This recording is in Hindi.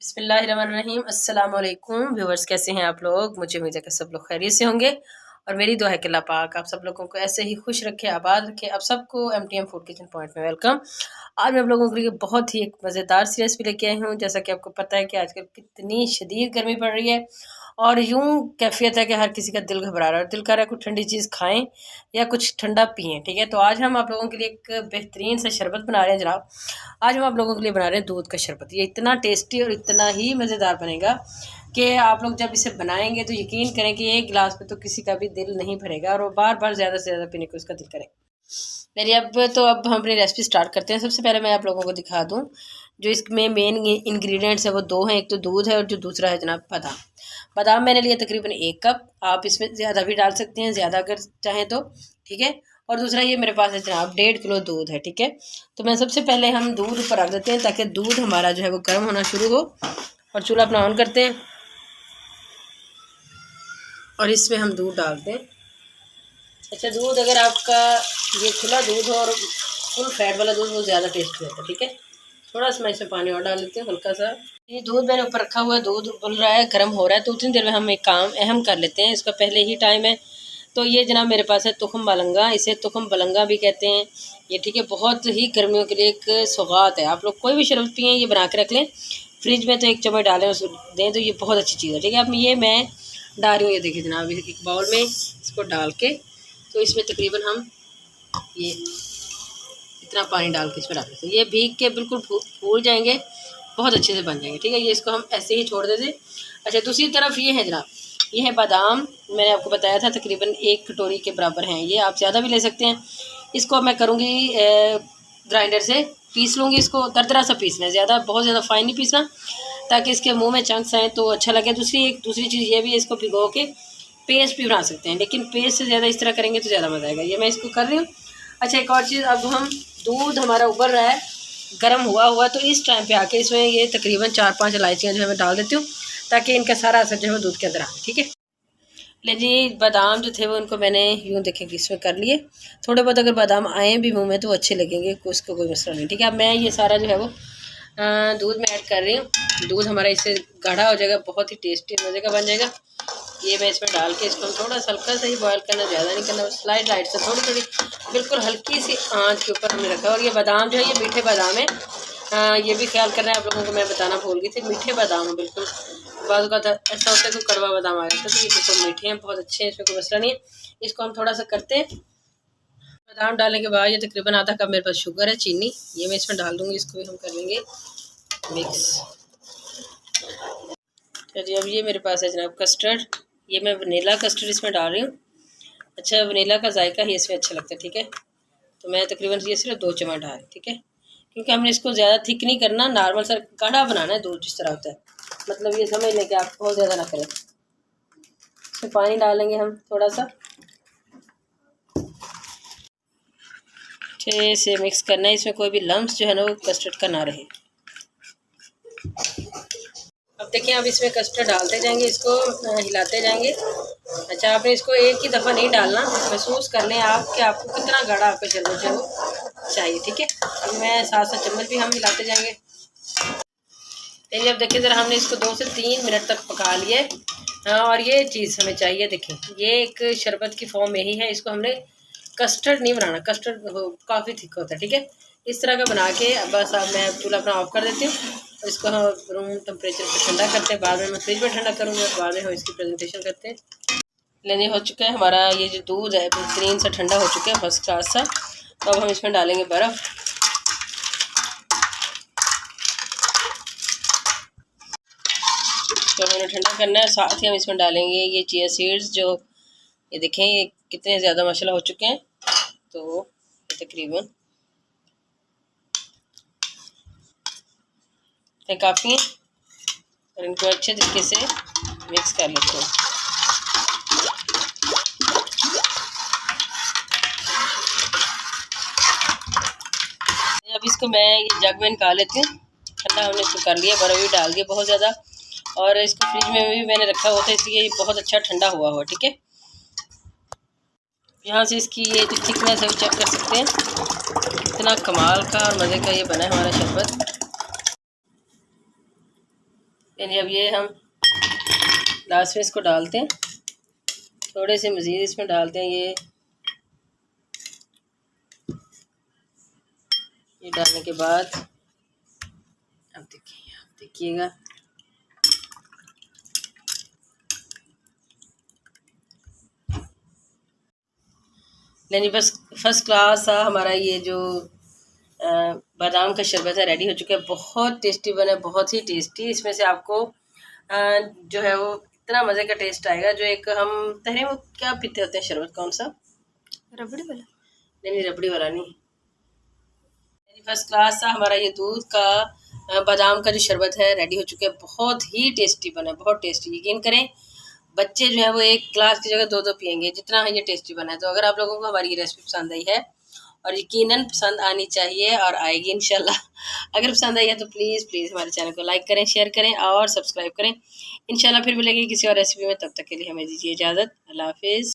बिस्मिल्लाहिर्रहमानिर्रहीम। अस्सलाम वालेकुम व्यूवर्स, कैसे हैं आप लोग? मुझे उम्मीद है कि सब लोग खैरियत से होंगे और मेरी दुआ है कि अल्लाह पाक आप सब लोगों को ऐसे ही खुश रखे, आबाद रखे। आप सबको एमटीएम फूड किचन पॉइंट में वेलकम। आज मैं आप लोगों के लिए बहुत ही एक मज़ेदार सी रेसिपी लेके आई हूँ। जैसा कि आपको पता है कि आजकल कितनी शदीद गर्मी पड़ रही है और यूँ कैफ़ियत है कि हर किसी का दिल घबरा रहा है और दिल कर रहा है कुछ ठंडी चीज़ खाएँ या कुछ ठंडा पिएँ, ठीक है? तो आज हम आप लोगों के लिए एक बेहतरीन सा शरबत बना रहे हैं जनाब। आज हम आप लोगों के लिए बना रहे हैं दूध का शरबत। ये इतना टेस्टी और इतना ही मज़ेदार बनेगा कि आप लोग जब इसे बनाएंगे तो यकीन करें कि एक गिलास में तो किसी का भी दिल नहीं भरेगा और वो बार बार ज़्यादा से ज़्यादा पीने को उसका दिल करेगा। मेरी अब हम अपनी रेसिपी स्टार्ट करते हैं। सबसे पहले मैं आप लोगों को दिखा दूँ जो इसमें मेन इंग्रेडिएंट्स है वो दो हैं। एक तो दूध है और जो दूसरा है जनाब बादाम। बादाम मैंने लिया तकरीबन 1 कप। आप इसमें ज़्यादा भी डाल सकते हैं, ज़्यादा अगर चाहें तो, ठीक है। और दूसरा ये मेरे पास है जनाब 1.5 किलो दूध है, ठीक है। तो मैं सबसे पहले हम दूध ऊपर रख देते हैं ताकि दूध हमारा जो है वो गर्म होना शुरू हो। और चूल्हा अपना ऑन करते हैं और इसमें हम दूध डालते हैं। अच्छा, दूध अगर आपका ये खुला दूध हो और फुल फैट वाला दूध वो ज़्यादा टेस्टी होता है, ठीक है। थोड़ा सा मैं इसमें पानी और डाल देती हूँ हल्का सा। ये दूध मैंने ऊपर रखा हुआ है, दूध उबल रहा है, गर्म हो रहा है। तो उतनी देर में हम एक काम अहम कर लेते हैं, इसका पहले ही टाइम है। तो ये जनाब मेरे पास है तुखम बलंगा, इसे तुखम बलंगा भी कहते हैं ये, ठीक है। बहुत ही गर्मियों के लिए एक सौगात है। आप लोग कोई भी शरबत पिएँ ये बना के रख लें फ्रिज में, तो 1 चम्मच डालें उस दें तो ये बहुत अच्छी चीज़ है, ठीक है। अब ये मैं डाल रही हूँ, ये देखिए जनाब, एक बाउल में इसको डाल के तो इसमें तकरीबन हम ये इतना पानी डाल के इसमें डाल देते हैं। ये भीग के बिल्कुल फूल जाएंगे, बहुत अच्छे से बन जाएंगे, ठीक है। ये इसको हम ऐसे ही छोड़ देते। अच्छा, दूसरी तरफ ये है जनाब, ये है बादाम। मैंने आपको बताया था तकरीबन 1 कटोरी के बराबर हैं ये, आप ज़्यादा भी ले सकते हैं। इसको मैं करूँगी ग्राइंडर से पीस लूँगी। इसको दरदरा सा पीसना है, ज़्यादा बहुत ज़्यादा फाइन नहीं पीसना, ताकि इसके मुँह में चंक्स आएँ तो अच्छा लगे। दूसरी चीज़ ये भी है, इसको भिगो के पेस्ट भी बना सकते हैं, लेकिन पेस्ट से ज़्यादा इस तरह करेंगे तो ज़्यादा मज़ा आएगा। ये मैं इसको कर रही हूँ। अच्छा, एक और चीज़, अब हम दूध हमारा उबल रहा है, गर्म हुआ तो इस टाइम पे आके इसमें ये तकरीबन 4-5 इलायचियाँ जो है मैं डाल देती हूँ ताकि इनका सारा असर जो है वो दूध के अंदर आए, ठीक है। ले जी, बादाम जो थे वो उनको मैंने यूँ देखें कि इसमें कर लिए। थोड़े बहुत अगर बादाम आए भी मुँह में तो अच्छे लगेंगे, उसका कोई मसला नहीं, ठीक है। अब मैं ये सारा जो है वो दूध में ऐड कर रही हूँ। दूध हमारा इससे गाढ़ा हो जाएगा, बहुत ही टेस्टी मज़े का बन जाएगा। ये मैं इसमें डाल के इसको थोड़ा सा हल्का सा ही बॉयल करना, ज़्यादा नहीं करना, स्लाइड लाइट से थोड़ी बिल्कुल हल्की सी आंच के ऊपर हमने रखा। और ये बादाम जो है ये मीठे बादाम है, ये भी ख्याल करना है आप लोगों को, मैं बताना भूल गई थी। मीठे बादाम है बिल्कुल। बाद का ऐसा होता है कि कड़वा बादाम आ जाता है, तो ये बिल्कुल मीठे हैं, बहुत अच्छे हैं, इसमें कोई मसला नहीं है। इसको हम थोड़ा सा करते हैं। बादाम डालने के बाद ये तकरीबन आधा कप मेरे पास शुगर है, चीनी, ये मैं इसमें डाल दूँगी। इसको भी हम कर लेंगे मिक्स। चलिए, अब ये मेरे पास है जनाब कस्टर्ड, ये मैं वनीला कस्टर्ड इसमें डाल रही हूँ। अच्छा, वनीला का जायका ही इसमें अच्छा लगता है, ठीक है। तो मैं तकरीबन ये सिर्फ 2 चम्मच डाल, ठीक है, क्योंकि हमने इसको ज़्यादा थिक नहीं करना, नॉर्मल सा गाढ़ा बनाना है दूध जिस तरह होता है, मतलब ये समझ लें कि आप बहुत ज़्यादा ना करें। इसमें पानी डालेंगे हम थोड़ा सा, अच्छे से मिक्स करना है। इसमें कोई भी लम्स जो है ना वो कस्टर्ड का ना रहे। अब देखिए, अब इसमें कस्टर्ड डालते जाएंगे, इसको हिलाते जाएंगे। अच्छा, आपने इसको एक ही दफ़ा नहीं डालना, महसूस कर लें आप कि आपको कितना गाढ़ा आपका शरबत जो है वो चाहिए, ठीक है। अब मैं 7-7 चम्मच भी हम हिलाते जाएंगे। चलिए, अब देखिए ज़रा, हमने इसको 2 से 3 मिनट तक पका लिए और ये चीज़ हमें चाहिए। देखें, ये एक शरबत की फॉर्म में ही है, इसको हमने कस्टर्ड नहीं बनाना, कस्टर्ड काफ़ी थिक होता है, ठीक है। इस तरह का बना के बस अब मैं चूल्हा अपना ऑफ कर देती हूँ और इसको हम रूम टेम्परेचर पर ठंडा करते हैं। बाद में मैं फ्रिज में ठंडा करूँगी और बाद में हम इसकी प्रेजेंटेशन करते हैं। लेने हो चुका है हमारा ये जो दूध है बेहतरीन सा ठंडा हो चुका है, फर्स्ट क्लास सा। तो अब हम इसमें डालेंगे बर्फ़। तो हमें ठंडा करना है, साथ ही हम इसमें डालेंगे ये चिया सीड्स, जो ये देखें ये कितने ज़्यादा माशाल्लाह हो चुके हैं। तो तकरीबन काफ़ी हैं और इनको अच्छे तरीके से मिक्स कर लेते हैं। अब इसको मैं ये जग में निकाल लेती हूँ। ठंडा हमने इसको कर लिया, बर्फ़ भी डाल दिया बहुत ज़्यादा, और इसको फ्रिज में भी मैंने रखा हुआ था, इसलिए ये बहुत अच्छा ठंडा हुआ, ठीक है। यहाँ से इसकी ये जो थिकनेस है वो चेक कर सकते हैं, इतना कमाल का और मज़े का ये बना है हमारा शरबत। यानी अब ये हम लास्ट में इसको डालते हैं, थोड़े से मज़ीद इसमें डालते हैं ये डालने के बाद अब देखिएगा यानी बस फर्स्ट क्लास सा हमारा ये जो बादाम का शरबत है रेडी हो चुका है। बहुत टेस्टी बना है, बहुत ही टेस्टी। इसमें से आपको जो है वो इतना मज़े का टेस्ट आएगा। जो एक हम तहरीर वो क्या पीते होते हैं शरबत, कौन सा, रबड़ी वाला? नहीं रबड़ी वाला नहीं। फर्स्ट क्लास सा हमारा ये दूध का बादाम का जो शरबत है रेडी हो चुका है। बहुत ही टेस्टी बना है, बहुत टेस्टी। यकीन करें बच्चे जो है वो एक ग्लास की जगह 2 पियेंगे, जितना ये टेस्टी बना है। तो अगर आप लोगों को हमारी ये रेसिपी पसंद आई है, और यकीनन पसंद आनी चाहिए और आएगी इंशाल्लाह, अगर पसंद आई है तो प्लीज़ प्लीज़ हमारे चैनल को लाइक करें, शेयर करें और सब्सक्राइब करें। इंशाल्लाह फिर मिलेंगे किसी और रेसिपी में, तब तक के लिए हमें दीजिए इजाज़त। अल्लाह हाफिज़।